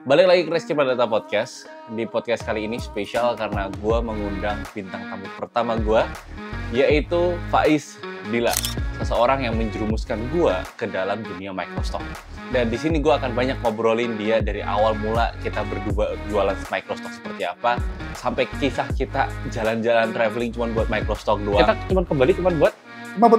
Balik lagi ke Reski Pradata Podcast. Di podcast kali ini spesial karena gue mengundang bintang tamu pertama gue, yaitu Faiz Dila, seseorang yang menjerumuskan gue ke dalam dunia Microstock. Dan di sini gue akan banyak ngobrolin dia dari awal mula kita berdua jualan Microstock seperti apa, sampai kisah kita jalan-jalan traveling cuma buat Microstock doang. Kita cuma kembali buat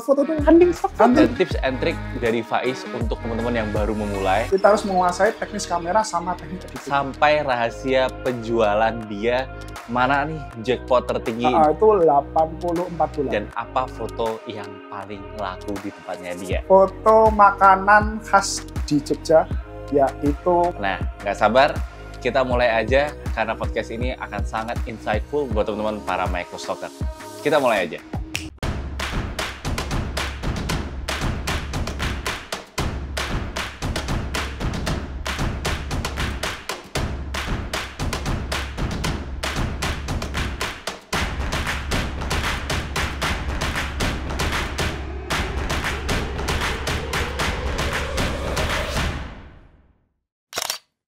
foto doang. hunting stock. Dan tips and trick dari Faiz untuk teman-teman yang baru memulai. Kita harus menguasai teknis kamera sama teknik editing. Sampai rahasia penjualan dia, mana nih jackpot tertinggi. Itu 84 bulan. Dan apa foto yang paling laku di tempatnya dia. Foto makanan khas di Jogja, yaitu... Nah, nggak sabar, kita mulai aja karena podcast ini akan sangat insightful buat teman-teman para Microstocker. Kita mulai aja.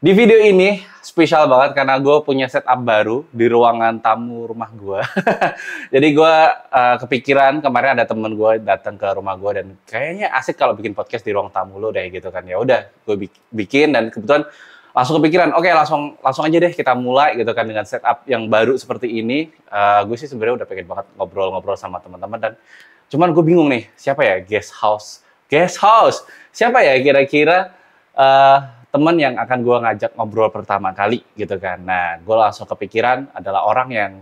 Di video ini spesial banget karena gue punya setup baru di ruangan tamu rumah gue. Jadi gue kepikiran kemarin ada temen gue datang ke rumah gue dan kayaknya asik kalau bikin podcast di ruang tamu lo deh gitu kan. Ya udah gue bikin dan kebetulan langsung kepikiran, oke, langsung aja deh kita mulai gitu kan dengan setup yang baru seperti ini. Gue sih sebenarnya udah pengen banget ngobrol-ngobrol sama teman-teman dan cuman gue bingung nih siapa ya guest house siapa ya kira-kira teman yang akan gue ngajak ngobrol pertama kali gitu kan. Nah, gue langsung kepikiran adalah orang yang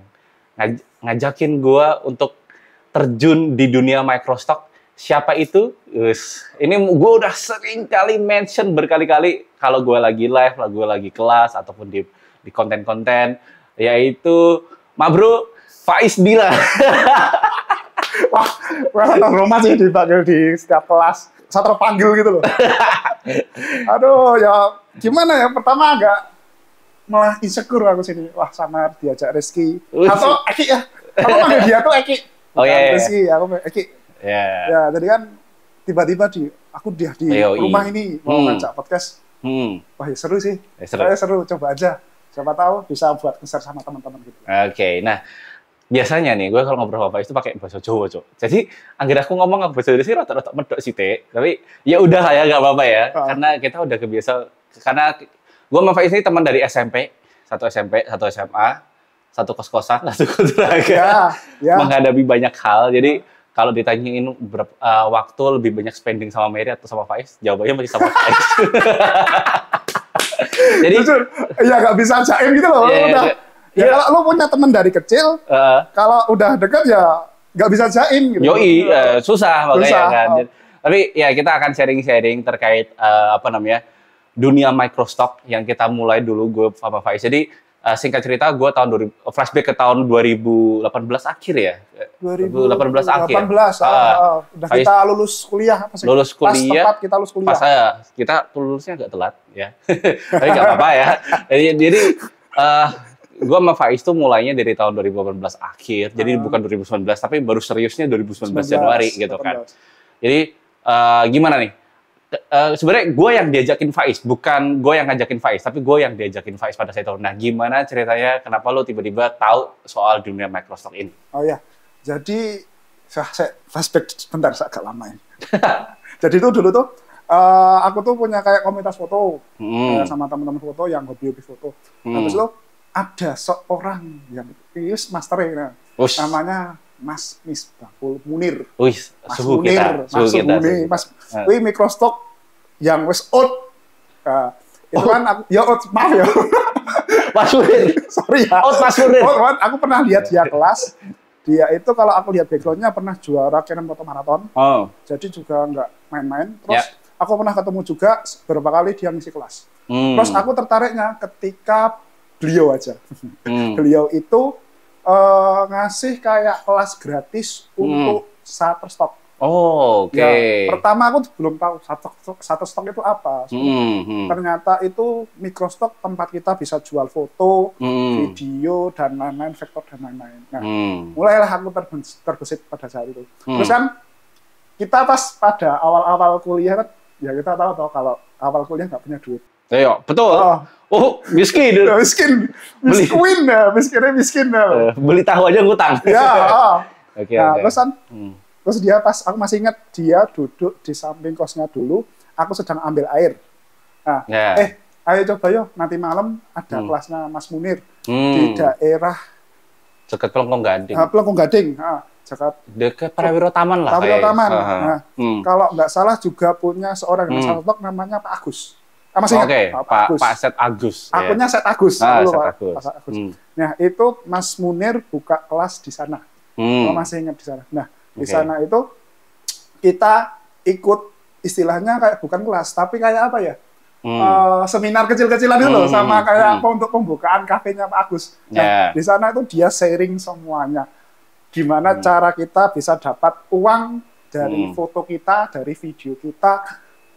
ngajakin gue untuk terjun di dunia Microstock. Siapa itu? Ini gue udah sering kali mention berkali-kali kalau gue lagi live, gue lagi kelas, ataupun di konten-konten, yaitu Mabro Faiz Dila. Wah, rumah sih dipanggil di setiap kelas. Saya terpanggil gitu loh. Aduh, ya gimana ya? Pertama agak malah insecure aku sini. Wah, sama diajak Reski. Atau Eki ya. Aku panggil dia tuh Eki. Oh iya. Reski, aku Eki. Yeah. Ya, jadi kan tiba-tiba aku di rumah ini mau ngajak podcast. Wah, ya seru sih. Seru, coba aja. Siapa tahu bisa buat nge-share sama teman-teman gitu. Oke, nah biasanya nih, gue kalau ngobrol sama Faiz itu pakai bahasa Jawa, Cok. Jadi, akhirnya aku ngomong bahasa Indonesia rata-rata medok sih, Teh. Tapi, ya udah lah ya, nggak apa-apa ya. Karena kita udah kebiasa. Karena gue sama Faiz ini teman dari SMP, satu SMA, satu kos-kosan, satu kontrakan. Ya. Menghadapi banyak hal. Jadi, kalau ditanyain waktu lebih banyak spending sama Mary atau sama Faiz, jawabannya masih sama Faiz. Jadi, jujur, ya nggak bisa jaim gitu loh. Ya, kalau lo punya temen dari kecil, kalau udah deket ya nggak bisa jaim gitu. Yoi, susah makanya kan. Tapi ya kita akan sharing-sharing terkait dunia Microstock yang kita mulai dulu gue sama Faiz. Jadi singkat cerita gue flashback ke tahun 2018 akhir ya. 2018 akhir. Udah Faiz, kita lulus kuliah. Lulus kuliah. Kita lulus kuliah. Kita lulusnya agak telat ya. Tapi nggak apa-apa ya. Jadi gue sama Faiz tuh mulainya dari tahun 2018 akhir, jadi bukan 2019, tapi baru seriusnya 2019 Januari gitu kan. Jadi gimana nih? Sebenarnya gue yang diajakin Faiz, bukan gue yang ngajakin Faiz, tapi gue yang diajakin Faiz pada saat itu. Nah, gimana ceritanya? Kenapa lo tiba-tiba tahu soal dunia Microstock ini? Oh ya, jadi saya flashback sebentar, agak lama ini. Jadi itu dulu tuh aku tuh punya kayak komunitas foto sama teman-teman foto yang hobi foto. Habis itu ada seorang yang master ya, namanya Mas Misbahul Munir. Mas Munir, Mas Microstock yang wes out. Itu kan aku, ya out, maaf ya. Mas Munir. Sorry ya. Mas Munir. Aku pernah lihat dia kelas. Dia itu kalau aku lihat backgroundnya pernah juara Canon Foto Marathon. Jadi juga nggak main-main. Terus aku pernah ketemu juga beberapa kali dia ngisi kelas. Terus aku tertariknya ketika beliau aja. Beliau itu ngasih kayak kelas gratis untuk Shutterstock. Oke. Ya, pertama aku belum tahu Shutterstock itu apa. Ternyata itu Microstock tempat kita bisa jual foto, video, dan lain-lain, vektor dan lain-lain. Nah, mulailah aku terbesit pada saat itu. Terus kan kita pas pada awal-awal kuliah kan, ya kita tahu kalau awal kuliah nggak punya duit. Iya, betul. Oh, miskin. Miskin. Miskin. Beli tahu aja ngutang. Ya. Oke. Nah, terus dia pas aku masih ingat dia duduk di samping kosnya dulu, aku sedang ambil air. Nah, ayo coba yuk nanti malam ada kelasnya Mas Munir di daerah dekat Pelengkong Gading. Pelengkong Gading, Jakarta. Dekat Prawiro Taman lah. Prawiro Taman. Nah, kalau nggak salah juga punya seorang yang Stok namanya Pak Agus. Masih ingat? Pak Set Agus. Akunnya Set Agus. Set Agus. Nah, itu Mas Munir buka kelas di sana. Kalau masih ingat di sana. Nah, di sana itu kita ikut istilahnya kayak bukan kelas, tapi kayak apa ya? Seminar kecil-kecilan itu loh, sama kayak untuk pembukaan kafenya Pak Agus. Nah, di sana itu dia sharing semuanya. Gimana cara kita bisa dapat uang dari foto kita, dari video kita,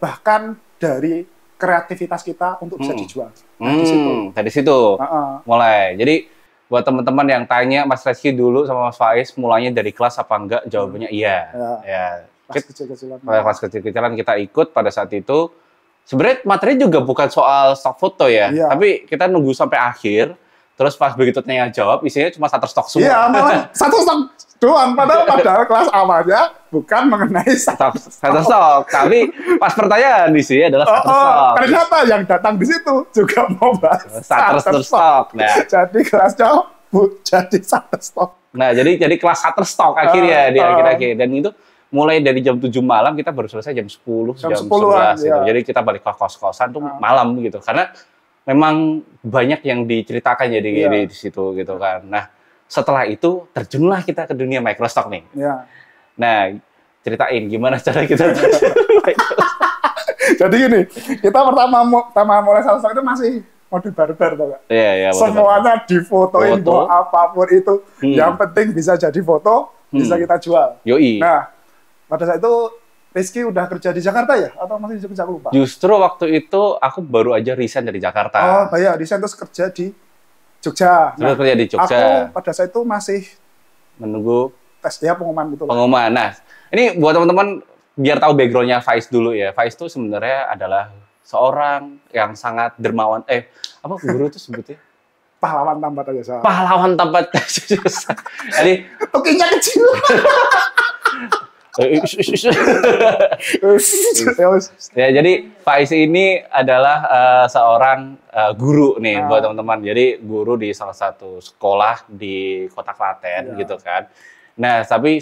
bahkan dari kreativitas kita untuk bisa dijual. Nah, dari situ mulai. Jadi buat teman-teman yang tanya Mas Reski dulu sama Mas Faiz mulainya dari kelas apa enggak, jawabannya iya. Ya. Kelas kecil-kecilan. Kelas kecil-kecilan kita ikut pada saat itu. Sebenarnya materi juga bukan soal stock foto ya, tapi kita nunggu sampai akhir. Terus pas begitu tanya jawab, isinya cuma Shutterstock semua. Iya, malah Shutterstock doang. Padahal kelas awalnya bukan mengenai Shutterstock. Tapi pas pertanyaan di sini adalah Shutterstock. Ternyata yang datang di situ juga mau bahas Shutterstock. Nah, jadi kelasnya jadi Shutterstock. Nah, jadi kelas Shutterstock akhirnya di akhir-akhir. Dan itu mulai dari jam 7 malam kita baru selesai jam 10, jam 11 gitu. Jadi kita balik ke kos-kosan tuh malam gitu. Karena memang banyak yang diceritakan jadi di situ gitu kan. Nah, setelah itu terjunlah kita ke dunia microstock nih. Nah, ceritain gimana cara kita Jadi gini, kita pertama mulai Shutterstock itu masih mode barbar tuh, Kak. Iya, semuanya difotoin apapun itu. Yang penting bisa jadi foto, bisa kita jual. Yoi. Nah, pada saat itu Rizky udah kerja di Jakarta ya? Atau masih di Jogja, aku lupa? Justru waktu itu aku baru aja resign dari Jakarta. Oh, iya, resign terus kerja di Jogja. Terus kerja di Jogja. Aku pada saat itu masih menunggu tes ya, pengumuman gitu. Pengumuman. Nah, ini buat teman-teman biar tahu background-nya Faiz dulu ya. Faiz itu sebenarnya adalah seorang yang sangat dermawan. Apa guru itu sebutnya? Pahlawan tanpa jasa. Pahlawan tanpa jasa. Jadi tokinya kecil. Ya, jadi Faiz ini adalah seorang guru nih buat teman-teman. Jadi guru di salah satu sekolah di Kota Klaten gitu kan. Nah, tapi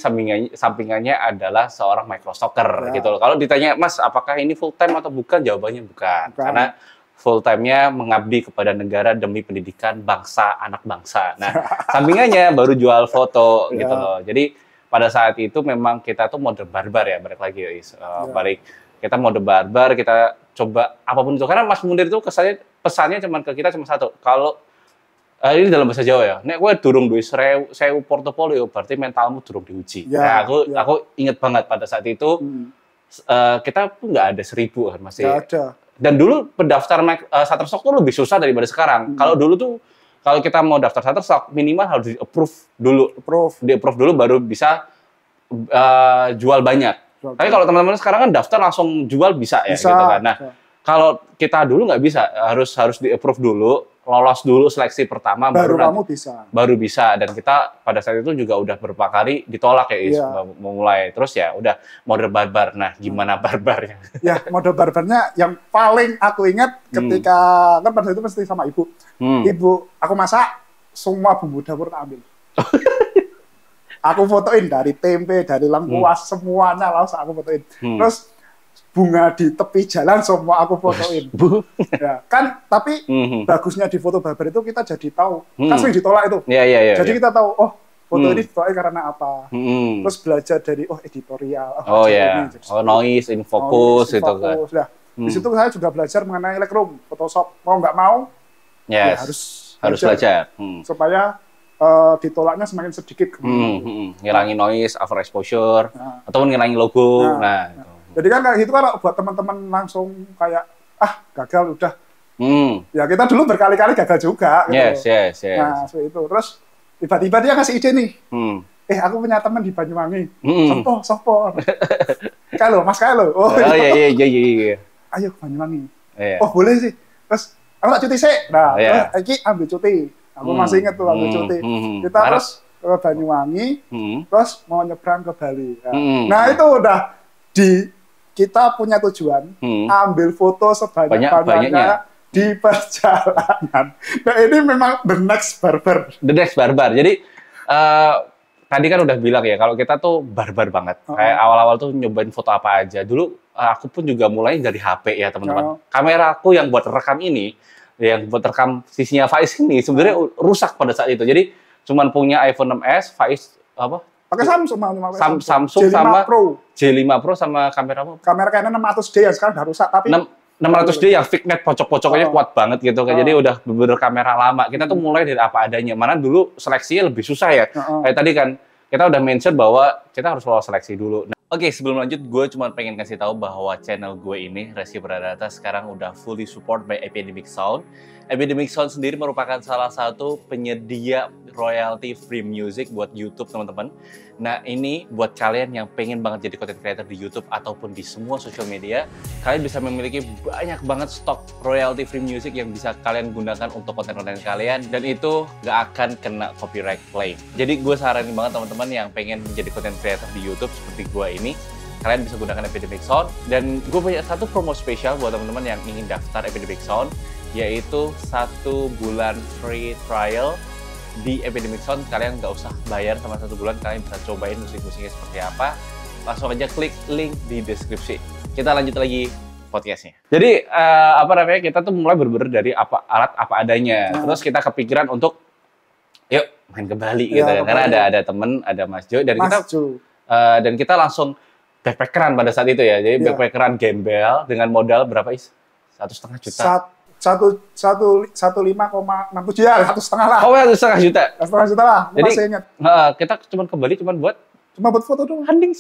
sampingannya adalah seorang microstalker gitu loh. Kalau ditanya, Mas, apakah ini full time atau bukan? Jawabannya bukan. Karena full time-nya mengabdi kepada negara demi pendidikan bangsa, anak bangsa. Nah, sampingannya baru jual foto gitu loh. Jadi pada saat itu memang kita tuh mode barbar ya, balik lagi balik kita mode barbar, kita coba apapun itu. Karena Mas Munir itu pesannya ke kita cuma satu, kalau ini dalam bahasa Jawa ya, nek gue durung duwe sewu portofolio, berarti mentalmu durung diuji. Nah, aku inget banget pada saat itu kita pun nggak ada 1000 kan, masih. Ada. Dan dulu pendaftar Shutterstock tuh lebih susah daripada sekarang. Kalau dulu tuh kalau kita mau daftar Shutterstock, minimal harus di-approve dulu. Di-approve dulu baru bisa jual banyak. Tapi kalau teman-teman sekarang kan daftar langsung jual bisa ya gitu kan. Nah, kalau kita dulu nggak bisa, harus di-approve dulu, lolos dulu seleksi pertama baru kamu bisa. Baru bisa, dan kita pada saat itu juga udah beberapa kali ditolak ya, mau mulai. Terus ya udah mode barbar. Nah, gimana barbarnya? Ya, mode barbarnya yang paling aku ingat ketika kan pada saat itu mesti sama ibu. Ibu, aku masak, semua bumbu dapur tak ambil. Aku fotoin dari tempe, dari lengkuas, semuanya langsung aku fotoin. Terus bunga di tepi jalan semua aku fotoin. Ya, kan, tapi bagusnya di foto barbar itu kita jadi tahu. Kan sering ditolak itu. Jadi kita tahu, oh, foto ini ditolak karena apa. Terus belajar dari, editorial. Noise, in focus gitu kan. Nah, di situ saya juga belajar mengenai Lightroom, Photoshop. Mau nggak mau, ya harus belajar. Supaya ditolaknya semakin sedikit. Ngilangin noise, overexposure, ataupun ngilangin logo. Jadi kan kayak gitu kan buat teman-teman langsung kayak gagal udah. Ya kita dulu berkali-kali gagal juga. Gitu. Yes. Nah seperti itu. Terus tiba-tiba dia ngasih ide nih. Aku punya teman di Banyuwangi. Sopo. Mas Kailo. Oh iya. Ayo ke Banyuwangi. Oh boleh sih. Terus aku tak cuti sih. Nah, terus iki ambil cuti. Aku masih inget tuh ambil cuti. Kita terus ke Banyuwangi, terus mau nyebrang ke Bali. Nah, itu udah kita punya tujuan ambil foto sebanyak-banyaknya di perjalanan. Nah, ini memang the next barbar. The next barbar. Jadi tadi kan udah bilang ya kalau kita tuh barbar banget. Kayak awal-awal tuh nyobain foto apa aja. Dulu aku pun juga mulai dari HP ya teman-teman. Kamera aku yang buat rekam ini, yang buat rekam sisinya Faiz ini sebenarnya rusak pada saat itu. Jadi cuman punya iPhone 6s, Faiz apa? Pakai Samsung, Samsung J5 sama Pro. J5 Pro sama kamera apa? Kamera Canon 600D yang sekarang udah rusak, tapi 600D yang fixed pocok-pocoknya kuat banget gitu kan. Jadi udah bener kamera lama. Kita tuh mulai dari apa adanya. Mana dulu seleksinya lebih susah ya. Kayak tadi kan kita udah mention bahwa kita harus lolos seleksi dulu. Oke, sebelum lanjut, gue cuma pengen kasih tahu bahwa channel gue ini, Reski Pradata, sekarang udah fully support by Epidemic Sound. Epidemic Sound sendiri merupakan salah satu penyedia royalty free music buat YouTube, teman-teman. Nah, ini buat kalian yang pengen banget jadi content creator di YouTube ataupun di semua social media, kalian bisa memiliki banyak banget stok royalty free music yang bisa kalian gunakan untuk konten-konten kalian, dan itu gak akan kena copyright claim. Jadi gue saranin banget teman-teman yang pengen menjadi content creator di YouTube seperti gue ini, kalian bisa gunakan Epidemic Sound. Dan gue punya satu promo spesial buat teman-teman yang ingin daftar Epidemic Sound, yaitu 1 bulan free trial di Epidemic Sound. Kalian nggak usah bayar sama 1 bulan, kalian bisa cobain musik-musiknya seperti apa. Langsung aja klik link di deskripsi. Kita lanjut lagi podcastnya. Jadi kita tuh mulai bener-bener dari alat apa adanya. Terus kita kepikiran untuk yuk main ke Bali gitu kan. Karena ada temen, ada Mas Jo, dan kita langsung backpackeran pada saat itu ya. Jadi backpackeran gembel dengan modal berapa is? 1,5 juta. 1,5,6 ya, 1,5 lah. Oh, 1,5 juta. 1,5 juta lah. Jadi masih ingat. Kita cuma ke Bali cuma buat foto doang. Hunting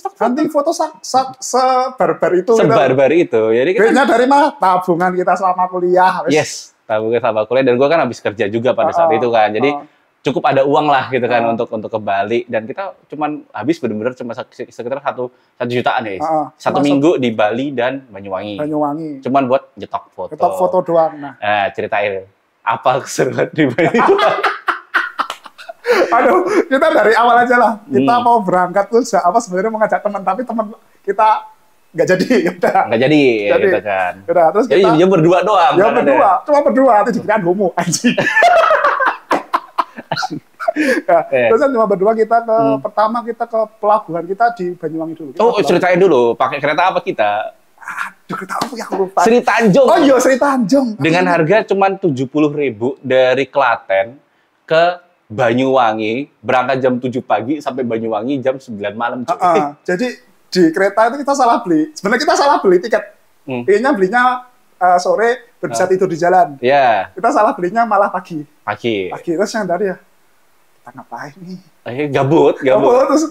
foto sebarbar itu. Sebarbar itu. Jadi kita dari mana? Tabungan kita selama kuliah. Yes, tabungan selama kuliah, dan gue kan habis kerja juga pada saat itu kan. Jadi cukup ada uang lah gitu kan untuk ke Bali, dan kita cuman habis bener-bener cuma sekitar 1 jutaan ya. 1 minggu di Bali dan Banyuwangi. Cuman buat nyetok foto. Nyetok foto doang. Nah, ceritain apa keseruan di Bali. Aduh, kita dari awal aja lah. Kita mau berangkat tuh sebenarnya mau ngajak teman, tapi teman kita nggak jadi. Nggak jadi. Gitu kan. Udah, terus jadi kita berdua doang. Ya cuma berdua. Itu juga homo anjing. Terus kan cuma berdua kita pertama kita ke pelabuhan kita di Banyuwangi dulu. Ceritain dulu, pakai kereta apa kita? Aduh, kereta apa ya, aku lupa. Sri Tanjung. Oh iya, Sri Tanjung. Dengan harga cuma 70.000 dari Klaten ke Banyuwangi, berangkat jam 7 pagi sampai Banyuwangi jam 9 malam. Jadi di kereta itu kita salah beli. Sebenarnya kita salah beli tiket. Belinya sore, bisa tidur di jalan. Iya. Kita salah belinya malah pagi. Pagi. Terus yang dari ya, kita ngapain nih? Gabut. Terus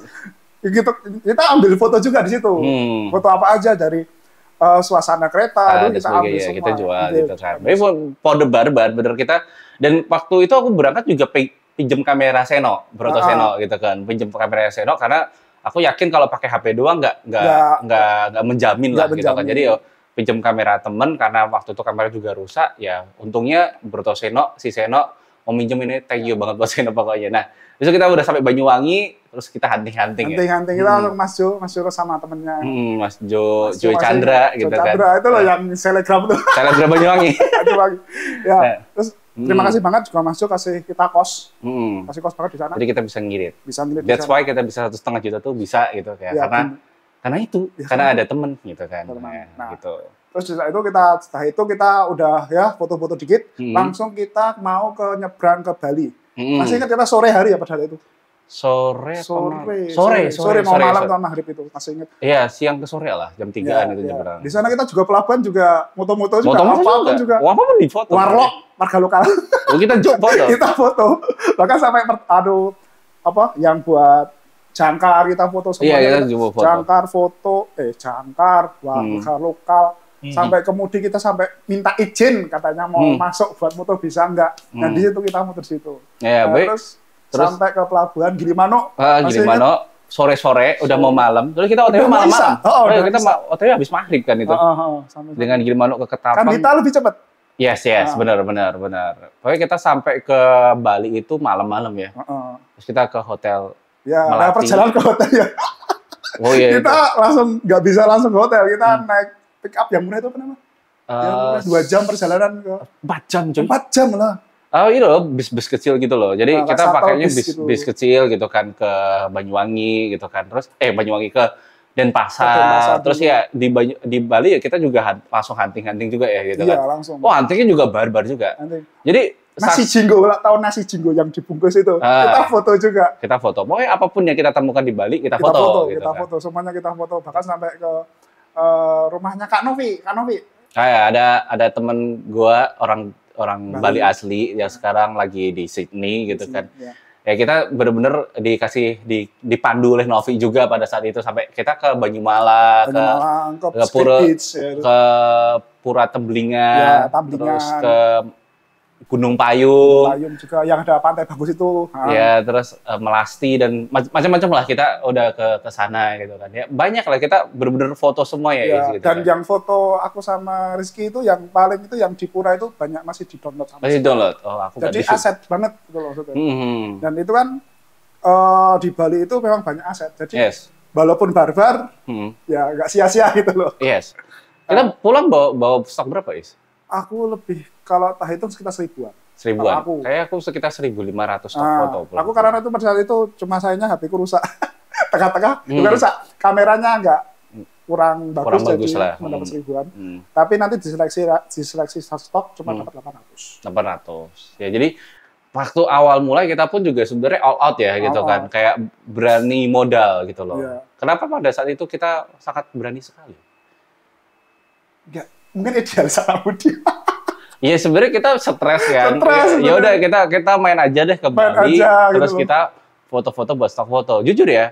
gitu, kita ambil foto juga di situ. Foto apa aja dari suasana kereta, kita ambil semua. Kita jual gitu kan. Tapi foto barbar, bener kita. Dan waktu itu aku berangkat juga pinjem kamera Seno, Broto Seno gitu kan. Pinjem kamera Seno karena aku yakin kalau pakai HP doang nggak menjamin lah gitu kan. Jadi pinjam kamera temen karena waktu itu kamera juga rusak ya, untungnya Broto Seno, si Seno mau minjem ini, thank you banget buat Seno pokoknya. Nah, besok kita udah sampai Banyuwangi, terus kita hunting kita langsung Mas Jo sama temennya. Mas Jo Chandra gitu kan. Chandra itu loh yang selegram tuh. Selegram Banyuwangi. Ya, terus terima kasih banget juga Mas Jo kasih kita kos. Kasih kos banget di sana. Jadi kita bisa ngirit. That's why kita bisa 1,5 juta tuh bisa gitu ya. Karena ada temen gitu kan. Gitu. Terus setelah itu kita udah ya foto-foto dikit, langsung kita mau nyebrang ke Bali. Masih ingat kita sore hari ya pada saat itu? Sore mau malam atau maghrib itu, masih ingat? Iya, siang ke sore lah, jam 3-an itu nyebrang. Di sana kita juga pelabuhan juga, moto-moto juga, apapun di foto. Warlock, warga lokal. Kita foto. Kita foto. Bahkan sampai yang buat jangkar kita foto semua. Iya, kita foto. Jangkar, warga lokal. Sampai kemudian kita minta izin katanya mau masuk buat moto bisa enggak. Nah di situ kita motor situ. Ya, terus sampai ke pelabuhan Gilimano. Sore-sore udah mau malam. Terus kita OTW malam-malam. Kita OTW habis maghrib kan itu. Dengan Gilimano ke Ketapang. Kan kita lebih cepat. Yes, benar. Pokoknya kita sampai ke Bali itu malam-malam ya. Terus kita ke hotel Melati. Ya, perjalanan ke hotel ya. Oh iya. Kita langsung nggak bisa langsung ke hotel, kita naik pick up yang murah itu apa namanya? Yang murah 2 jam perjalanan ke. 4 jam, coy. 4 jam lah. Oh iya loh, bis kecil gitu loh. Jadi kita pakainya bis kecil gitu kan ke Banyuwangi gitu kan. Terus Banyuwangi ke Denpasar. Terus ya di Bali ya kita juga langsung hunting juga ya gitu kan. Iya, langsung. Oh, huntingnya juga barbar juga. Hunting. Jadi nasi jinggo, tahu nasi jinggo yang dibungkus itu. Kita foto juga. Kita foto. Pokoknya apapun yang kita temukan di Bali kita foto. Kita foto, semuanya kita foto. Bahkan sampai ke rumahnya Kak Novi. Ada temen gua orang Bali asli yang sekarang lagi di Sydney gitu kan. Ya kita benar-benar dipandu oleh Novi juga pada saat itu sampai kita ke Banyumala, ke Pura Temblingan, terus ke Gunung Payung juga yang ada pantai bagus itu. Ya, terus Melasti dan macam-macam lah kita udah ke sana gitu kan. Ya banyak lah kita benar-benar foto semua ya gitu. Dan yang foto aku sama Rizky itu yang paling itu yang di Pura itu banyak masih di-download sama. Masih download. Oh, aku jadi aset banget gitu loh. Dan itu kan di Bali itu memang banyak aset. Jadi walaupun barbar ya nggak sia-sia gitu loh. Yes. Kita pulang bawa stok berapa, Is? Aku lebih, kalau tak hitung sekitar 1000-an. 1000-an? Kayak aku sekitar 1.500 stok foto. Aku karena itu pada saat itu cuma sayangnya HP ku rusak. Tengah-tengah juga rusak. Kameranya nggak kurang bagus lah. Mendapat 1000-an. Tapi nanti diseleksi stok cuma dapat 800. 800. Ya jadi waktu awal mulai kita pun juga sebenarnya all out ya gitu kan. Kayak berani modal gitu loh. Kenapa pada saat itu kita sangat berani sekali? Mungkin ideal sama Budi. Iya sebenarnya kita stres kan. Ya udah kita main aja deh ke Bali, terus gitu kita foto-foto buat stok foto. Jujur ya,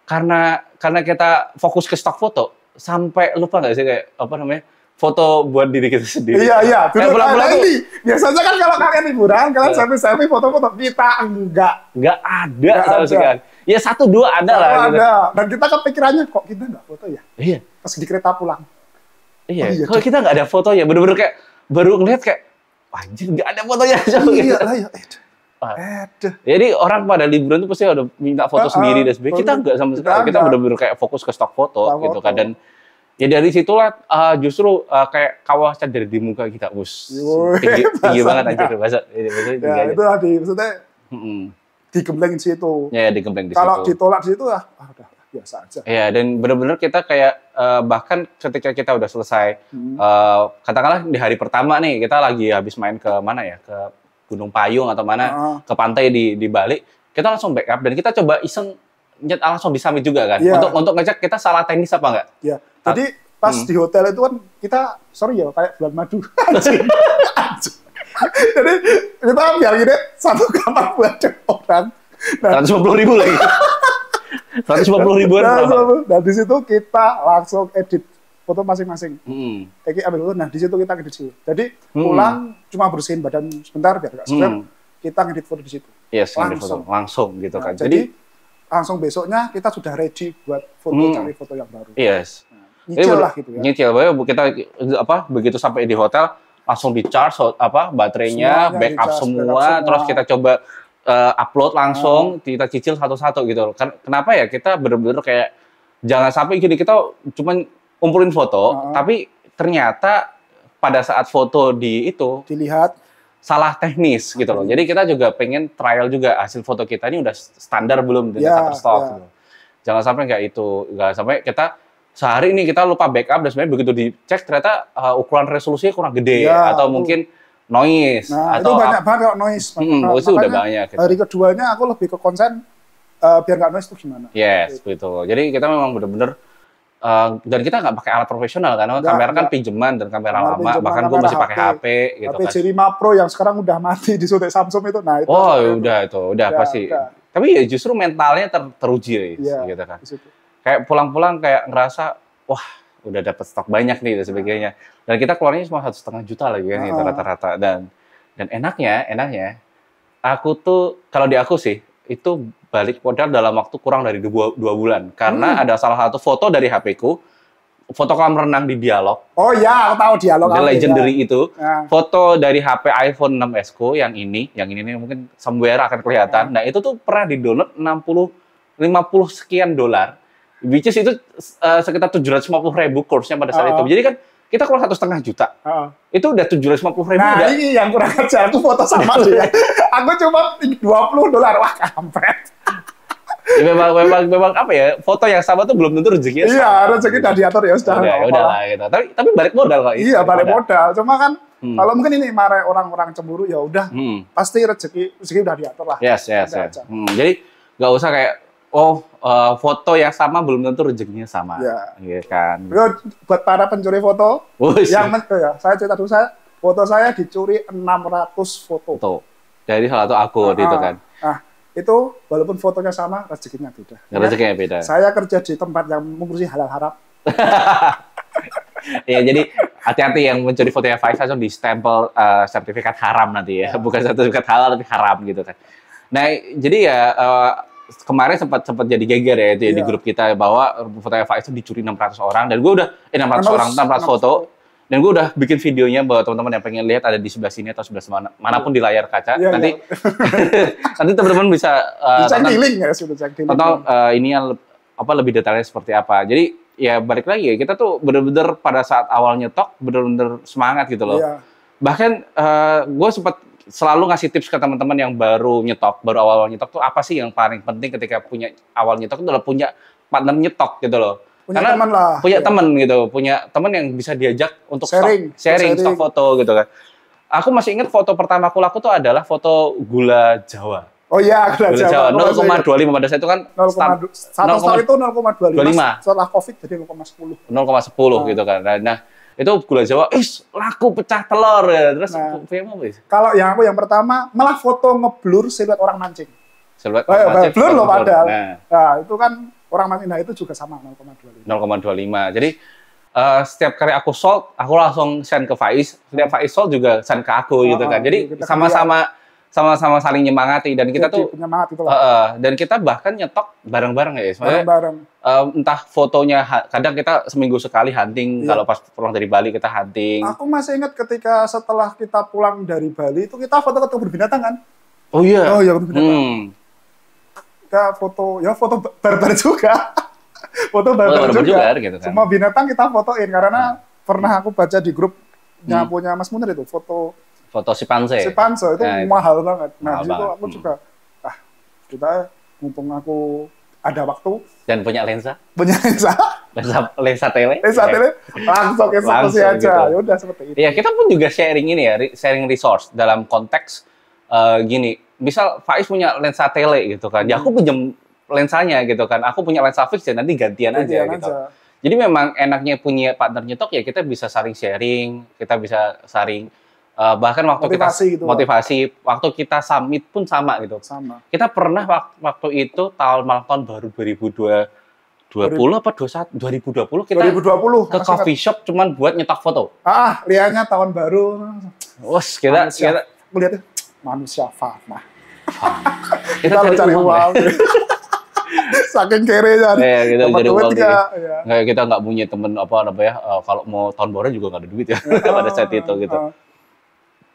karena kita fokus ke stok foto sampai lupa nggak sih kayak apa namanya foto buat diri kita sendiri. Iya. Pulang-pulang ini. Biasanya kan kalau kalian liburan, kalian selfie foto-foto, kita enggak ada sama sekali. Ya 1-2 ada lah. Gitu. Dan kita kepikirannya kok kita nggak foto ya. Iya. Pas di kereta pulang. Iya, kalau kita nggak ada fotonya, bener-bener kayak baru ngeliat kayak, anjir nggak ada fotonya. Iya lah ya. Jadi orang pada liburan tuh pasti udah minta foto sendiri dan sebagainya. Kita nggak sama sekali, kita bener-bener kayak fokus ke stok foto gitu kan. Dan ya dari situlah justru kayak kawah dari di muka kita, tinggi banget anjir bahasa. Ya itu tadi maksudnya digembleng di situ. Ya digembleng di situ. Kalau ditolak di situ udah biasa aja. Iya, dan benar-benar kita kayak bahkan ketika kita udah selesai, katakanlah di hari pertama nih kita lagi habis main ke mana ya, ke Gunung Payung atau mana, ke pantai di Bali, kita langsung backup dan kita coba iseng langsung di summit juga kan, untuk ngecek kita salah teknis apa enggak. Iya. Jadi pas di hotel itu kan kita kayak bulan madu. Jadi kita biar gini 1 kamar buat orang. 150.000 lagi. 150.000-an. Nah di situ kita langsung edit foto masing-masing. Kayak ambil foto, nah di situ kita edit situ. Jadi pulang cuma bersihin badan sebentar biar nggak stres. Kita ngedit foto di situ. Yes, langsung gitu kan. Jadi langsung besoknya kita sudah ready buat cari foto yang baru. Yes. Nyicil lah gitu ya. Nyicil, kita begitu sampai di hotel langsung di charge baterainya, backup semua, terus kita coba upload langsung, kita cicil satu-satu gitu. Kenapa ya kita bener-bener kayak jangan sampai gini kita cuma ngumpulin foto, tapi ternyata pada saat foto dilihat salah teknis gitu loh. Jadi kita juga pengen trial juga hasil foto kita ini udah standar belum dengan Shutterstock gitu. Jangan sampai nggak sampai kita sehari ini kita lupa backup dan sebenarnya begitu dicek ternyata ukuran resolusinya kurang gede atau mungkin noise itu atau banyak banget noise. Itu udah banyak. Gitu. Hari keduanya aku lebih ke konsen biar nggak noise itu gimana. Yes, gitu. Jadi kita memang benar-benar dan kita nggak pakai alat profesional karena kamera kan pinjaman dan kamera lama, bahkan gue masih pakai HP gitu kan. J5 Pro yang sekarang udah mati di Samsung itu. Nah, itu. Udah pasti. Tapi ya justru mentalnya teruji gitu kan. Kayak pulang-pulang kayak ngerasa wah udah dapat stok banyak nih dan sebagainya. Dan kita keluarnya cuma 1,5 juta lagi kan rata-rata. Dan enaknya aku tuh kalau di aku sih itu balik modal dalam waktu kurang dari 2 bulan karena ada salah satu foto dari HP ku foto kolam renang di Dialog. Oh ya, aku tahu Dialog. The legendary ya. itu. Ya. Foto dari HP iPhone 6s ku yang ini nih mungkin somewhere akan kelihatan. Ya. Nah, itu tuh pernah di-download 50 sekian dolar. Which is itu sekitar 750.000 course-nya pada saat itu. Jadi kan kita keluar 1,5 juta. Itu udah 750.000. Nah, ini yang kurang ajar. Aku foto sama dia. Aku cuma $20. Wah, kampret. Ya, memang apa ya, foto yang sama tuh belum tentu rezekinya sama. Iya, rezeki udah diatur ya sudah. Udah lah gitu. Tapi balik modal kok. Iya, balik modal. Cuma kan kalau mungkin ini marah orang-orang cemburu ya udah pasti rezeki udah diatur lah. Yes. Jadi nggak usah kayak foto yang sama belum tentu rezekinya sama. Iya. Gitu kan. Buat para pencuri foto saya cerita dulu, foto saya dicuri 600 foto. Dari salah satu akun itu kan. Itu walaupun fotonya sama, rezekinya beda. Rezekinya beda. Saya kerja di tempat yang mengurusi halal haram. Ya, jadi hati-hati yang mencuri fotonya Faiz langsung di stempel sertifikat haram nanti ya. Bukan sertifikat halal tapi haram gitu kan. Nah, jadi ya kemarin sempat jadi geger ya itu di grup kita bahwa fotonya Faiz itu dicuri 600 orang dan gue udah 600 foto. Dan gue udah bikin videonya bahwa teman-teman yang pengen lihat ada di sebelah sini atau sebelah manapun di layar kaca. Nanti teman-teman bisa tonton ini yang lebih detailnya seperti apa. Jadi ya balik lagi ya, kita tuh bener-bener pada saat awal nyetok bener-bener semangat gitu loh. Bahkan gue sempat selalu ngasih tips ke teman-teman yang baru awal nyetok tuh apa sih yang paling penting ketika punya awal nyetok itu adalah punya partner nyetok gitu loh. Punya teman gitu, punya teman yang bisa diajak untuk sharing stok foto gitu kan. Aku masih ingat foto pertama aku laku tuh adalah foto gula Jawa. Oh iya, gula Jawa. 0,25 pada saat itu kan. 1 itu 0,25. Setelah COVID jadi 0,10. 0,10 gitu kan. Nah, itu gula Jawa, laku pecah telur ya. Terus kalau yang pertama malah foto ngeblur siluet orang mancing. Siluet mancing. Blur loh padahal. Nah, itu kan orang mancing, nah itu juga sama 0,25. Jadi setiap kali aku sold, aku langsung send ke Faiz. Setiap Faiz sold juga send ke aku gitu kan. Jadi sama-sama saling nyemangati dan kita tuh penyemangat itu dan kita bahkan nyetok bareng-bareng ya. Bareng-bareng. Entah fotonya kadang kita seminggu sekali hunting, kalau pas pulang dari Bali kita hunting. Aku masih ingat ketika setelah kita pulang dari Bali itu kita foto ke kebun binatang kan? Oh iya. Kebun binatang. Kita foto barbar juga. Foto barbar juga gitu kan. Semua binatang kita fotoin karena pernah aku baca di grupnya punya Mas Munir itu foto Sipanse itu mahal banget. Nah, itu aku juga kita mumpung aku ada waktu dan punya lensa tele langsung eksekusi aja gitu. Ya udah seperti itu. Ya, kita pun juga sharing ini ya, sharing resource dalam konteks gini. Misal Faiz punya lensa tele gitu kan, ya aku pinjam lensanya gitu kan, aku punya lensa fix ya nanti gantian aja gitu. Jadi memang enaknya punya partner nyetok ya kita bisa saling sharing, kita bisa saling bahkan waktu motivasi waktu kita summit pun sama gitu. Kita pernah waktu itu tahun baru 2020 apa 2020 kita 2020 ke coffee shop cuman buat nyetok foto. Lihatnya tahun baru. Kita melihat manusia fana. Kita cari uang. Saking kerenya. Gitu, jadi uang kayak kita nggak punya temen kalau mau tahun baru juga nggak ada duit ya pada saat itu gitu.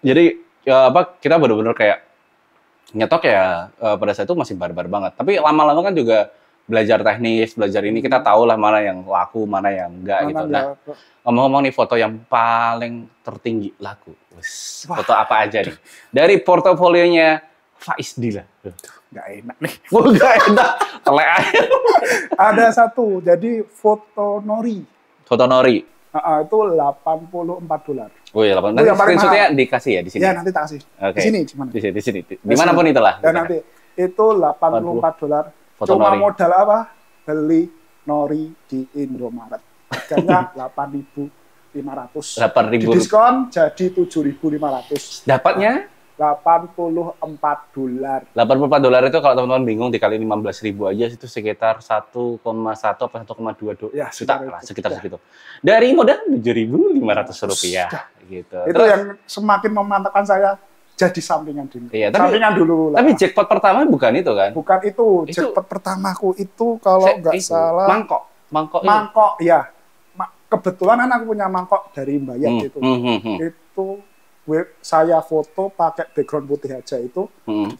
Jadi kita benar-benar kayak nyetok ya pada saat itu masih barbar banget. Tapi lama-lama kan juga belajar teknis, belajar ini kita tahu lah mana yang laku, mana yang enggak gitu. Nah, ngomong-ngomong nih foto yang paling tertinggi laku. Foto apa aja nih? Dari portofolionya Faiz Dila. Nggak enak nih. Nggak enak. Telek aja. Ada satu, jadi foto Nori. Foto Nori. Itu $84. Oh iya, nanti screenshotnya dikasih ya di sini. Ya nanti tak kasih. Okay. Di sini gimana? Di sini. Dimanapun itulah. Dan nanti itu $84. Cuma Nori. Modal apa? Beli Nori di Indomaret. Harganya 8.500. 8.000. Di diskon jadi 7.500. Dapatnya? $84. $84 itu kalau teman-teman bingung dikali 15.000 aja itu sekitar 1,1 apa 1,2 juta lah sekitar segitu. Dari modal $7.500 gitu. Itu terus, yang semakin memantapkan saya jadi sampingan dulu. Iya, sampingan dulu lah. Tapi jackpot pertama bukan itu kan? Bukan itu. Jackpot pertamaku itu kalau nggak salah. Mangkok ya. kebetulan kan aku punya mangkok dari Mbayat gitu. Itu saya foto pakai background putih aja itu.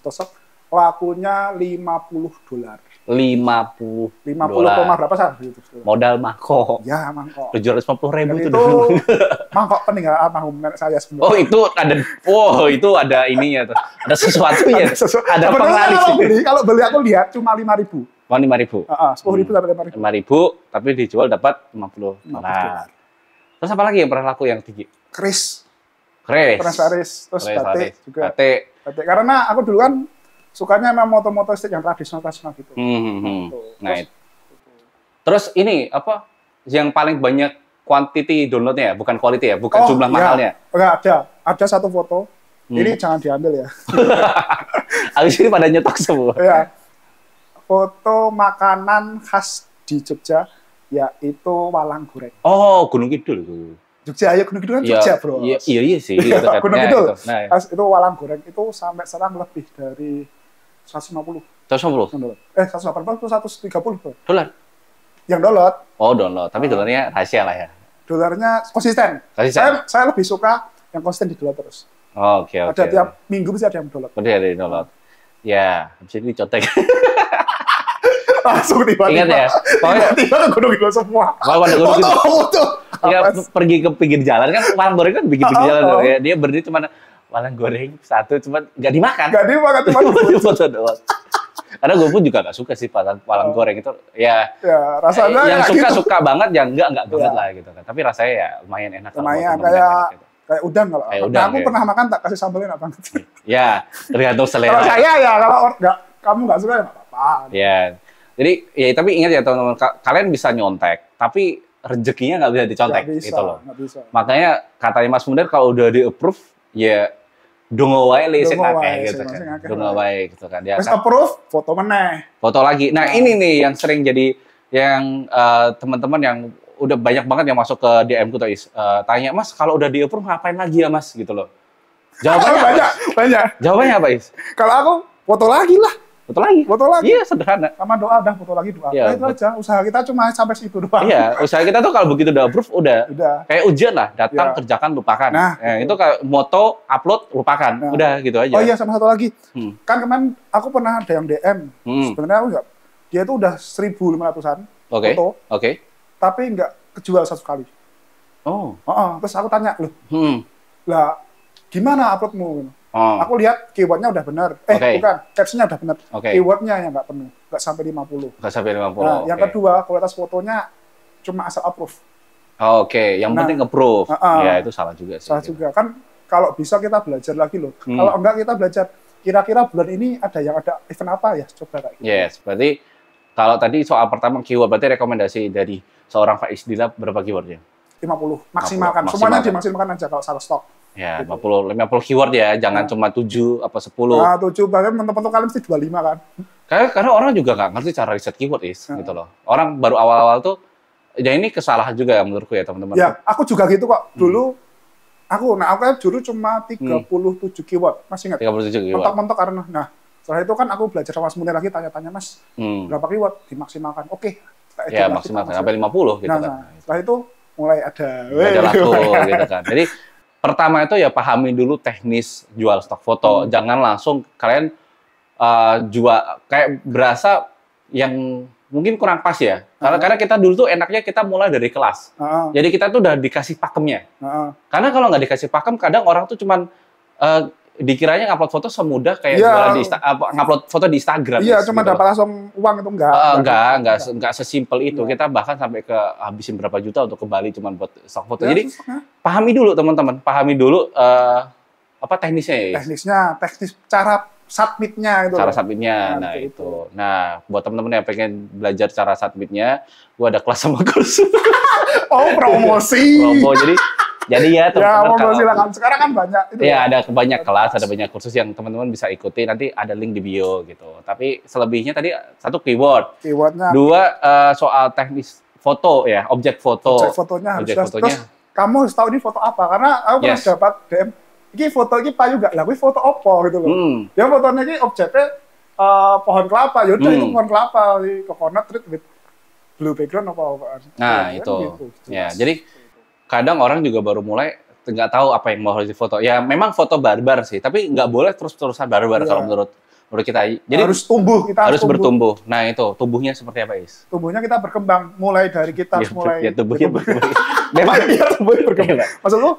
Terus lakunya $50. 50 berapa sah gitu. Modal mangkok. Ya, mangkok. 750.000 itu mangkok peninggalan almarhum nenek saya sebenarnya. Oh, itu ada ininya tuh. Ada sesuatunya. Ada penglaris. Kalau beli aku lihat cuma 5.000. Oh, 5.000. 10.000 sampai 5.000. 5.000 tapi dijual dapat $50. Terus apa lagi yang pernah laku yang tinggi? Keris. Terus batik juga. Batik. Karena aku dulu kan sukanya memang moto-moto yang tradisional gitu. Nah, terus ini apa yang paling banyak quantity downloadnya ya, bukan quality ya, bukan jumlah mahalnya. Enggak ada satu foto. Ini jangan diambil ya. Habis ini pada nyetok semua. Ya. Foto makanan khas di Jogja yaitu walang goreng. Oh, Gunung Kidul itu. Jogja ya, Gunung Kidul kan Jogja, Bro. Iya sih. Gitu kan. Gunung Kidul. Itu walang goreng itu sampai sekarang lebih dari 150. 180 atau 130 dolar. Yang download. Oh, download. Tapi dolarnya rahasia lah ya. Dolarnya konsisten. Saya lebih suka yang konsisten di dolar terus. Oke. Ada tiap minggu bisa ada yang download. Ada yang download. Ya, habis ini dicontek. Langsung tiba-tiba. Ingat ya? Tiba-tiba ke Gunung Kidul semua. Foto. Ya, pergi ke pinggir jalan kan, walang goreng kan pinggir jalan. Dia berdiri cuma walang goreng satu, cuma nggak dimakan. Cuma foto doang. Karena gue pun juga nggak suka sih walang goreng itu. Ya rasanya yang suka banget, yang enggak banget lah gitu kan. Tapi rasanya ya lumayan enak. Lumayan kayak udang kalau. Aku pernah makan tak kasih sambelnya enak banget. Ya, tergantung selera. Kalau saya ya, kalau kamu nggak suka ya nggak apa-apa. Ya, jadi ya tapi ingat ya teman-teman, kalian bisa nyontek, tapi rezekinya nggak bisa dicontek gitu loh. Makanya katanya Mas Munir kalau udah di-approve ya dongo wae le sing akeh gitu kan. Dongo wae gitu kan. Ya kan. Approve, foto meneh. Foto lagi. Nah, ini nih yang sering jadi yang teman-teman yang udah banyak banget yang masuk ke DM ku tanya, "Mas, kalau udah di-approve ngapain lagi ya, Mas?" gitu loh. Jawabannya banyak. Jawabannya apa, Is? Kalau aku foto lagi lah. Foto lagi. Iya, sederhana. Sama doa dah, foto lagi doa. Ya, itu aja. Usaha kita cuma sampai situ doang. Iya, usaha kita tuh kalau begitu udah approve udah. Kayak ujian lah, datang kerjakan lupakan. Nah, itu kayak moto upload lupakan. Udah gitu aja. Oh iya, sama satu lagi. Kan kemarin aku pernah ada yang DM. Sebenarnya aku dia itu udah 1.500-an foto. Oke. Tapi nggak kejual satu kali. Terus aku tanya, "Loh, lah gimana uploadmu?" Aku lihat keywordnya udah benar. Bukan, captionnya udah benar. Keywordnya yang nggak penuh, nggak sampai 50. Nggak sampai 50. Nah, yang kedua, kualitas fotonya cuma asal approve. Yang penting approve. Ya, itu salah juga sih. Salah juga. Kan kalau bisa kita belajar lagi loh. Kalau enggak kita belajar, kira-kira bulan ini ada event apa ya? Coba kayak gitu. Yes, berarti kalau tadi soal pertama keyword, berarti rekomendasi dari seorang Faiz Dilab berapa keywordnya? 50. Maksimalkan. Semuanya dimaksimalkan aja kalau salah stok. Ya, 50 keyword ya, jangan cuma 7 apa 10. 7, bahkan teman-teman kalian mesti 25 kan. Karena orang juga nggak ngerti cara riset keyword gitu loh. Orang baru awal-awal tuh, ya ini kesalahan juga ya menurutku ya teman-teman. Ya, aku juga gitu kok. Dulu aku kan dulu cuma 37 keyword, masih ingat? 37 keyword. Mentok-mentok karena, setelah itu kan aku belajar sama Mas Munir lagi, tanya-tanya, "Mas, berapa keyword? Dimaksimalkan." Oke. Ya, maksimalkan sampai 50 gitu kan. Setelah itu mulai ada laku gitu kan. Jadi pertama itu ya pahami dulu teknis jual stok foto. Jangan langsung kalian jual kayak berasa yang mungkin kurang pas ya. Karena kita dulu tuh enaknya kita mulai dari kelas. Jadi kita tuh udah dikasih pakemnya. Karena kalau nggak dikasih pakem, kadang orang tuh cuman dikiranya ngupload foto semudah kayak jualan ngupload foto di Instagram. Iya, cuma gitu dapat langsung uang itu enggak sesimpel itu. Kita bahkan sampai ke habisin berapa juta untuk ke Bali cuma buat stok foto. Jadi pahami dulu teman-teman, pahami dulu apa teknisnya ya. Teknis cara submitnya itu. Cara submitnya, nah itu. Nah, buat teman-teman yang pengen belajar cara submitnya, gua ada kelas sama kursus. Promosi. Jadi ya teman-teman silakan. Sekarang kan banyak itu. Ya, ada banyak kelas, ada banyak kursus yang teman-teman bisa ikuti. Nanti ada link di bio gitu. Tapi selebihnya tadi satu keywordnya. 2 soal teknis foto ya, objek foto. Objek fotonya harus jelas. Terus kamu harus tahu ini foto apa, karena aku pernah dapat DM, ini foto ini payu gak? Lah, ini foto opo gitu loh. Ya fotonya ini objeknya pohon kelapa. Yaudah itu pohon kelapa, coconut tree with blue background apa. Nah, itu. Gitu. Ya, jadi kadang orang juga baru mulai nggak tahu apa yang mau harus difoto. Ya memang foto barbar sih, tapi nggak boleh terus-terusan barbar kalau menurut kita. Jadi harus tumbuh, kita harus bertumbuh. Nah itu tubuhnya seperti apa, Is? Tubuhnya kita berkembang, mulai dari kita mulai. Ya tubuhnya berkembang. Memang iya tubuhnya berkembang. Maksud lu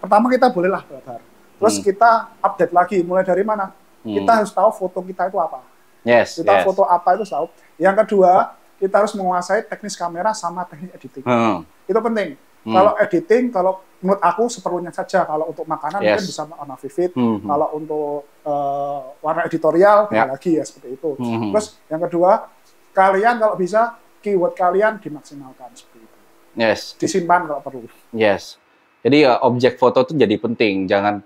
pertama kita bolehlah barbar. Terus kita update lagi, mulai dari mana? Kita harus tahu foto kita itu apa. Kita foto apa itu tahu. Yang kedua, kita harus menguasai teknis kamera sama teknik editing. Itu penting. Kalau editing, kalau menurut aku seperlunya saja. Kalau untuk makanan mungkin bisa warna vivid. Kalau untuk warna editorial, lagi ya seperti itu. Terus yang kedua, kalian kalau bisa keyword kalian dimaksimalkan seperti itu. Disimpan kalau perlu. Jadi objek foto itu jadi penting. Jangan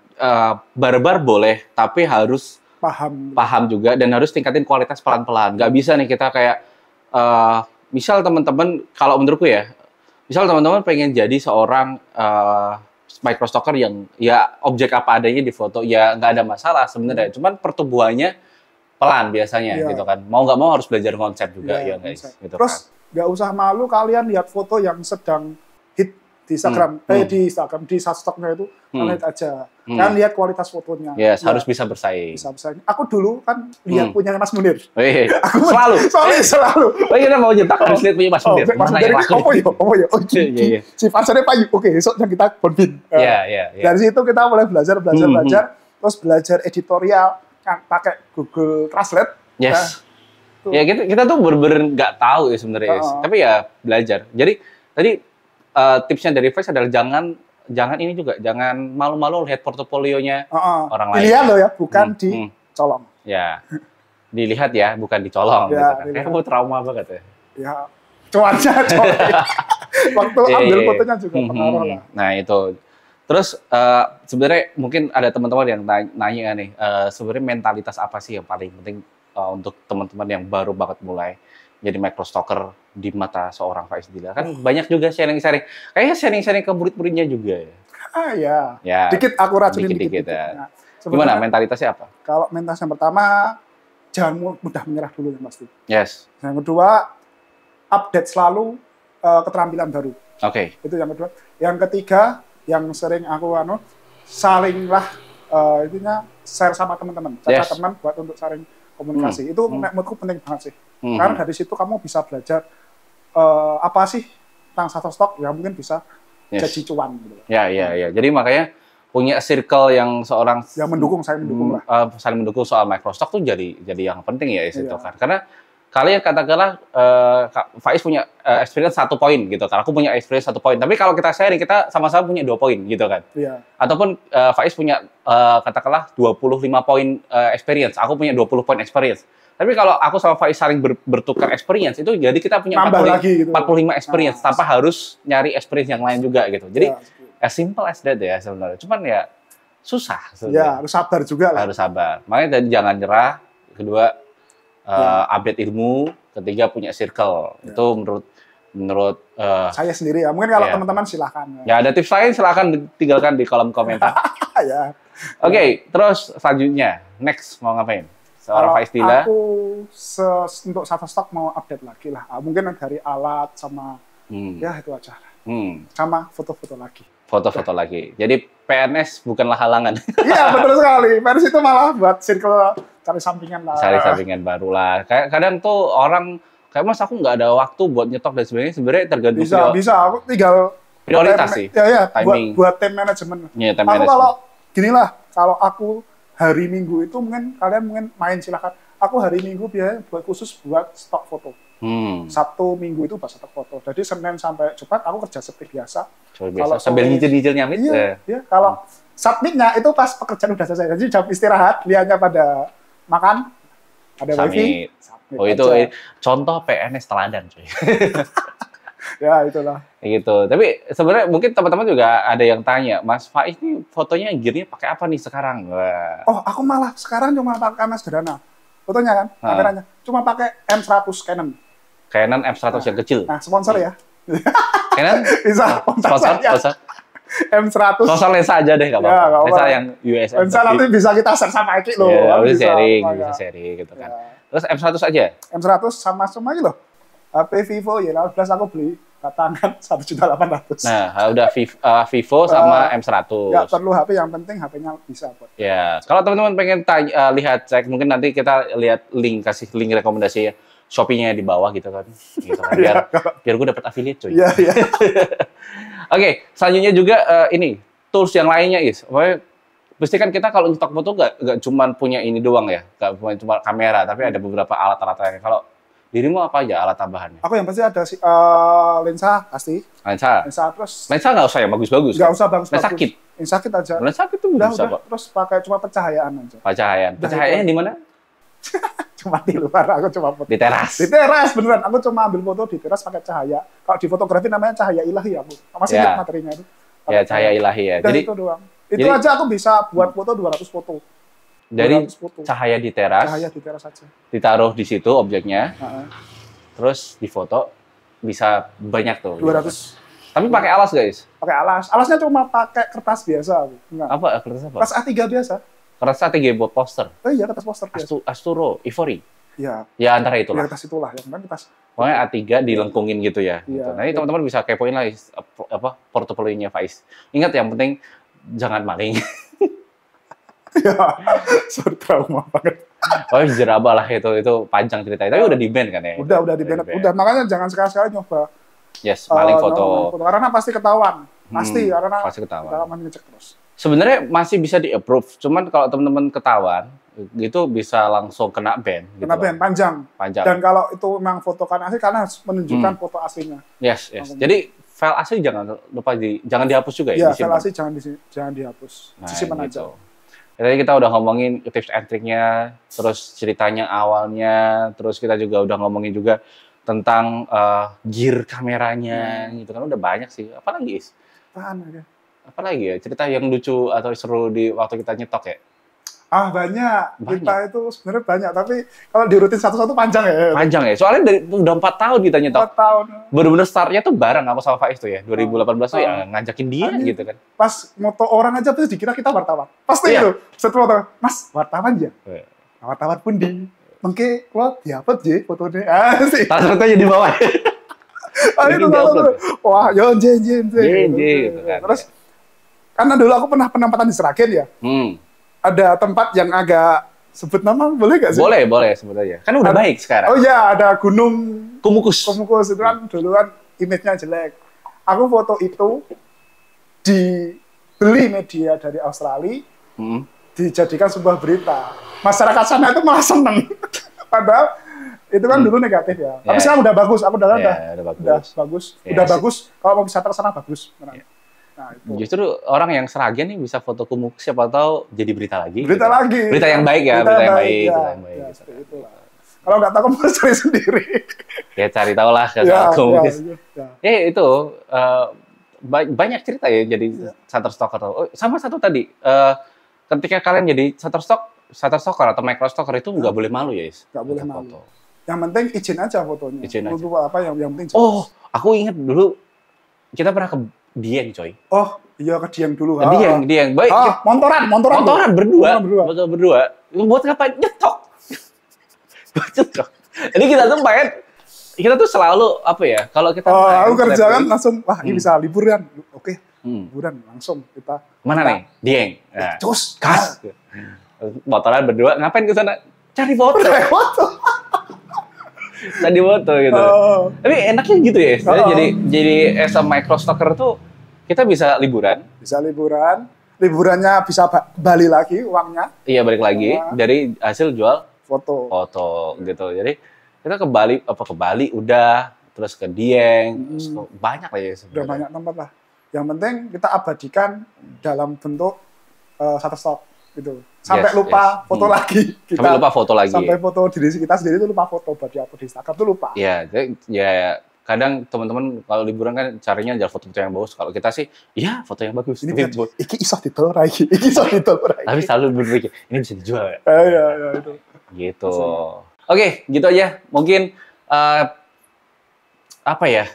barbar boleh, tapi harus paham juga dan harus tingkatin kualitas pelan-pelan. Nggak bisa nih kita kayak misal teman-teman, kalau menurutku ya, misal teman-teman pengen jadi seorang microstalker yang ya objek apa adanya di foto, ya nggak ada masalah sebenarnya. Cuman pertumbuhannya pelan biasanya gitu kan. Mau nggak mau harus belajar konsep juga ya guys. Gitu. Terus nggak usah malu kalian lihat foto yang sedang hit di Instagram, di Shutterstock-nya itu, kalian lihat aja. Kalian lihat kualitas fotonya. Harus bisa bersaing. Bisa bersaing. Aku dulu kan lihat punya Mas Munir. Aku selalu. Kita mau nyetak harus lihat punya Mas Munir. Mas Munir ini apa ya? Si Fansanya Pak Yu. Oke, besoknya kita bonbin. Dari situ kita mulai belajar. Terus belajar editorial, pakai Google Translate. Ya kita tuh bener-bener nggak tahu ya sebenarnya. Tapi ya belajar. Jadi tadi tipsnya dari Faiz adalah jangan ini juga, jangan malu-malu lihat portofolionya orang lain. Dilihat loh ya, bukan dicolong. Ya, dilihat ya, bukan dicolong. Gitu kan. Kayak trauma banget ya. Ya, cuaca. Waktu ambil fotonya juga pengaruh lah. Nah itu. Terus sebenarnya mungkin ada teman-teman yang nanya nih, sebenarnya mentalitas apa sih yang paling penting untuk teman-teman yang baru banget mulai jadi microstalker di mata seorang Faiz Dila? Kan banyak juga sharing-sharing. Kayaknya sharing-sharing ke murid-muridnya juga ya. Ya. Dikit aku racunin dikit. Nah, gimana mentalitasnya apa? Kalau mentalitas yang pertama, jangan mudah menyerah dulu yang pasti. Yang kedua, update selalu keterampilan baru. Itu yang kedua. Yang ketiga, yang sering aku salinglah share sama teman-teman. Jaga teman buat untuk saling komunikasi. Itu menurutku penting banget sih. Karena dari situ kamu bisa belajar apa sih tentang Shutterstock yang mungkin bisa jadi cuan gitu. Ya. Jadi makanya punya circle yang mendukung, saling mendukung soal microstock tuh jadi yang penting ya itu kan. Karena kalian katakanlah Faiz punya experience 1 poin gitu kan. Aku punya experience 1 poin. Tapi kalau kita sharing, kita sama-sama punya 2 poin gitu kan. Ataupun Faiz punya katakanlah 25 poin experience. Aku punya 20 poin experience. Tapi kalau aku sama Faiz saling bertukar experience, itu jadi kita punya 45 experience tanpa harus nyari experience yang lain juga gitu. Jadi as simple as that ya sebenarnya. Cuman ya susah sebenarnya. Ya, harus sabar juga lah. Harus sabar. Makanya tadi jangan nyerah. Kedua, update ilmu. Ketiga, punya circle. Itu menurut saya sendiri ya. Mungkin kalau teman-teman silakan. Ya, ada tips lain silakan tinggalkan di kolom komentar. Oke, terus selanjutnya. Next, mau ngapain? Seorang Faiz Dila. Aku untuk Shutterstock mau update lagi lah. Mungkin dari alat sama ya itu aja. Sama foto-foto lagi. Foto-foto lagi. Jadi PNS bukanlah halangan. Iya, betul sekali. PNS itu malah buat circle cari sampingan lah. Cari sampingan baru lah. Kayak kadang tuh orang kayak Mas aku nggak ada waktu buat nyetok dan sebagainya. Sebenarnya tergantung bisa. Aku tinggal prioritas sih. Ya, buat time management. Aku kalau ginilah, kalau aku hari Minggu itu kalian main silakan. Aku hari Minggu biasanya khusus buat stok foto. Sabtu Minggu itu buat stok foto. Jadi Senin sampai Jumat aku kerja seperti biasa. Kalau sambil nyicil nyamit. Iya. Kalau submitnya itu pas pekerjaan udah selesai. Jadi jam istirahat, lihatnya pada makan, ada wifi. Itu contoh PNS teladan, cuy. Ya itulah. Gitu. Tapi sebenarnya mungkin teman-teman juga ada yang tanya, Mas Faiz ini fotonya gear-nya pakai apa nih sekarang? Wah. Oh, aku malah sekarang cuma pakai kamera sederhana. Fotonya kan, kameranya. Cuma pakai M100 Canon. Canon M100 yang kecil. Nah, sponsor ya. Canon? Bisa sponsor. M100. Sponsor lensa aja deh, nggak apa-apa. Lensa yang US. Lensa nanti bisa kita share sama Eki loh. Bisa sharing gitu kan. Terus M100 aja? M100 sama aja loh. HP Vivo ya 15 aku beli batangan 1.800.000. Nah, udah Vivo sama M100. Nggak perlu HP, yang penting HP-nya bisa buat. Ya, kalau teman-teman pengen lihat, cek mungkin nanti kita lihat kasih link rekomendasi Shopee-nya di bawah gitu kan. Biar gue dapat affiliate coy. Iya, iya. Oke, selanjutnya juga ini tools yang lainnya pokoknya pasti kan kita kalau nyetok foto nggak cuma punya ini doang ya, nggak cuma kamera, tapi ada beberapa alat-alat lainnya. Kalau dirimu apa aja alat tambahannya? Aku yang pasti ada lensa pasti. Lensa Terus. Lensa nggak usah yang bagus-bagus. Nggak usah bagus. Lensa kit. Lensa kit aja. Lensa kit itu udah. Kok. Terus pakai cuma pencahayaan aja. Pencahayaannya di mana? Cuma di luar, aku cuma foto. Di teras. Di teras beneran. Aku cuma ambil foto di teras pakai cahaya. Kalau di fotografi namanya cahaya ilahi aku. Masih ingat materinya itu. Ya, cahaya ilahi ya. Jadi itu doang. Itu aja aku bisa buat foto 200 foto. Dari cahaya di teras. Cahaya di teras aja. Ditaruh di situ objeknya. Terus difoto bisa banyak tuh. 200. Tapi pakai alas, guys. Pakai alas. Alasnya cuma pakai kertas biasa. Enggak. Apa? Kertas apa? Kertas A3 biasa. Kertas A3 buat poster. Oh iya, kertas poster biasa. Asturo, Ivory. Iya. Ya antara itulah. Ya, kertas itulah. Yang kan kertas. Pokoknya A3 dilengkungin gitu ya. Iya. Gitu. Nanti teman-teman bisa kepoin lah portofolionya Faiz. Ingat yang penting jangan maling. Ya, sorry, trauma banget. Oh, jeraba lah itu panjang ceritanya. Tapi udah di-ban kan ya? Udah di-ban. Udah, makanya jangan sekali-sekali nyoba. Yes, maling foto. Karena pasti ketahuan. Pasti, karena pasti ketahuan. Kita masih ngecek terus. Sebenarnya masih bisa di-approve, cuman kalau teman-teman ketahuan, itu bisa langsung kena ban. Kena ban, panjang. Dan kalau itu memang foto kan asli, karena harus menunjukkan foto aslinya. Yes. Jadi file asli jangan lupa jangan dihapus juga ya? Iya, file asli jangan dihapus. Disimpan aja. Tadi kita udah ngomongin tips and triknya, terus ceritanya awalnya, terus kita juga udah ngomongin juga tentang gear kameranya, gitu kan udah banyak sih. Apalagi Apalagi ya cerita yang lucu atau seru di waktu kita nyetok ya? Banyak. Kita itu sebenarnya banyak, tapi kalau diurutin satu-satu panjang ya. Panjang ya, soalnya udah 4 tahun kita nyetok. 4 tahun. Bener-bener startnya tuh bareng sama Faiz tuh ya, 2018 tuh ya ngajakin dia gitu kan. Pas moto orang aja tuh dikira kita wartawan. Pasti itu. Setelah foto, Mas, wartawan ya? Wartawan pun di mengke lo diupload je fotonya. Sih. Tas fotonya di bawah. Itu wah, yo jen. Gitu kan. Terus karena dulu aku pernah penempatan di Sragen ya. Ada tempat yang agak sebut nama boleh nggak sih? Boleh sebenarnya. Kan udah baik sekarang. Oh iya, ada Gunung Kumukus itu kan duluan image-nya jelek. Aku foto itu dibeli media dari Australia, dijadikan sebuah berita. Masyarakat sana itu malah seneng. Padahal itu kan dulu negatif ya. Tapi sekarang udah bagus. Aku udah bagus. Udah bagus. Kalau mau wisata ke sana bagus. Nah, itu. Justru orang yang Sragen nih bisa foto Kumukus, siapa tahu jadi berita lagi. Berita gitu. lagi. Berita yang baik ya, berita yang baik. Gitu. Kalau nggak tahu kamu harus cari sendiri. Ya cari tahu lah ke Kumukus. Itu banyak cerita ya jadi Shutterstocker. Sama satu tadi, ketika kalian jadi Shutterstocker atau microstalker itu nggak boleh malu ya, Is? Nggak boleh malu. Yang penting izin aja fotonya. Izin aja. Apa yang penting jelas. Oh, aku ingat dulu kita pernah ke Dieng, coy. Oh, iya ke Dieng dulu. Dieng. Baik. Montoran berdua. Buat ngapain? Nyetok. Jadi kita tuh selalu apa ya? Kalau kita aku kerja kan langsung, wah ini bisa liburan. Oke. Liburan langsung kita. Mana nih? Dieng. Nah. Cus, gas. Motoran berdua, ngapain ke sana? Cari foto. Tadi foto gitu. Tapi enaknya gitu ya. Jadi as a microstalker tuh kita bisa liburan. Liburannya bisa balik lagi uangnya. Iya, balik lagi dari hasil jual foto gitu. Jadi kita ke Bali udah, terus ke Dieng, banyak lah ya sebenarnya. Udah banyak tempat lah. Yang penting kita abadikan dalam bentuk Shutterstock gitu. Sampai lupa foto lagi. Sampai foto diri kita sendiri itu lupa foto buat di Instagram tuh lupa. Iya, ya kadang teman-teman kalau liburan kan carinya jalan foto-foto yang bagus. Kalau kita sih, ya foto yang bagus. Iki iso ditolak lagi. Tapi selalu berpikir, ini bisa dijual ya? Iya, itu. Gitu. Oke, gitu aja. Mungkin apa ya?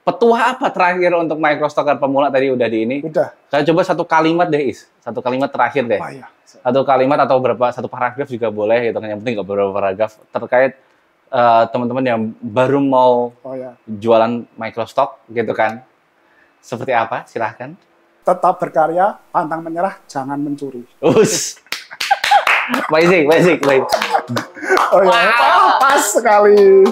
Petua apa terakhir untuk microstalker pemula tadi udah di ini? Udah. Saya coba satu kalimat deh, Is. Satu kalimat terakhir deh. Iya. Satu kalimat atau satu paragraf juga boleh gitu kan. Yang penting nggak beberapa paragraf terkait teman-teman yang baru mau jualan microstock gitu kan. Seperti apa? Silahkan. Tetap berkarya, pantang menyerah, jangan mencuri. Basic. Oh ya, pas sekali.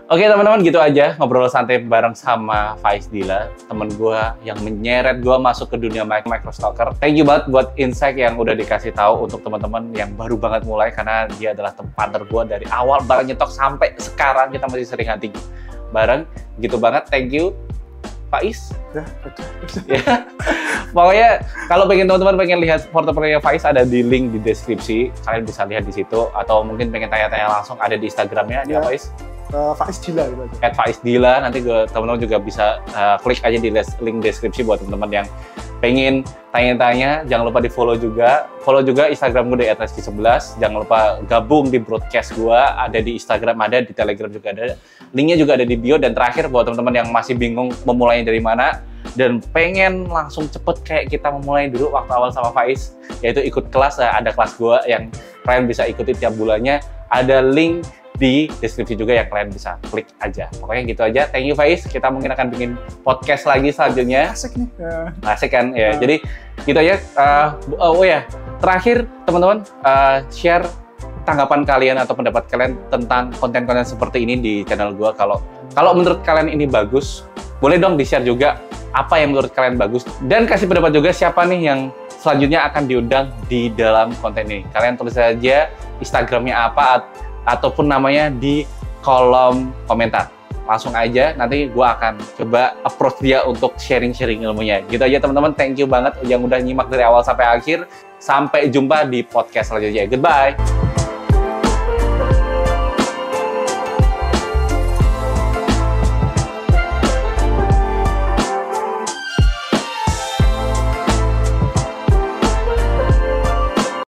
Oke teman-teman, gitu aja ngobrol santai bareng sama Faiz Dila, temen gue yang menyeret gue masuk ke dunia microstalker. Thank you banget buat insight yang udah dikasih tahu untuk teman-teman yang baru banget mulai, karena dia adalah partner gue dari awal bareng nyetok sampai sekarang kita masih sering hunting bareng. Gitu banget, thank you Faiz. Ya. Pokoknya kalau teman-teman pengen lihat portofolio Faiz ada di link di deskripsi, kalian bisa lihat di situ, atau mungkin pengen tanya-tanya langsung ada di Instagramnya ya. Faiz. Faiz Dila gitu aja. @Faiz Dila, nanti teman-teman juga bisa klik aja di link deskripsi buat teman-teman yang pengen tanya-tanya. Jangan lupa di follow juga Instagram gue di @reski11. Jangan lupa gabung di broadcast gue, ada di Instagram, ada di Telegram juga ada. Linknya juga ada di bio. Dan terakhir buat teman-teman yang masih bingung memulainya dari mana dan pengen langsung cepet kayak kita memulai dulu waktu awal sama Faiz, yaitu ikut kelas. Ada kelas gue yang kalian bisa ikuti tiap bulannya, ada link di deskripsi juga yang kalian bisa klik aja. Pokoknya gitu aja. Thank you Faiz. Kita mungkin akan bikin podcast lagi selanjutnya. Asik nih. Asik kan? Ya. Jadi gitu aja. Terakhir teman-teman, share tanggapan kalian atau pendapat kalian tentang konten-konten seperti ini di channel gua. Kalau menurut kalian ini bagus, boleh dong di-share juga apa yang menurut kalian bagus, dan kasih pendapat juga siapa nih yang selanjutnya akan diundang di dalam konten ini. Kalian tulis saja Instagramnya apa ataupun namanya di kolom komentar. Langsung aja, nanti gue akan coba approach dia untuk sharing-sharing ilmunya. Gitu aja teman-teman, thank you banget yang udah nyimak dari awal sampai akhir. Sampai jumpa di podcast selanjutnya. Goodbye!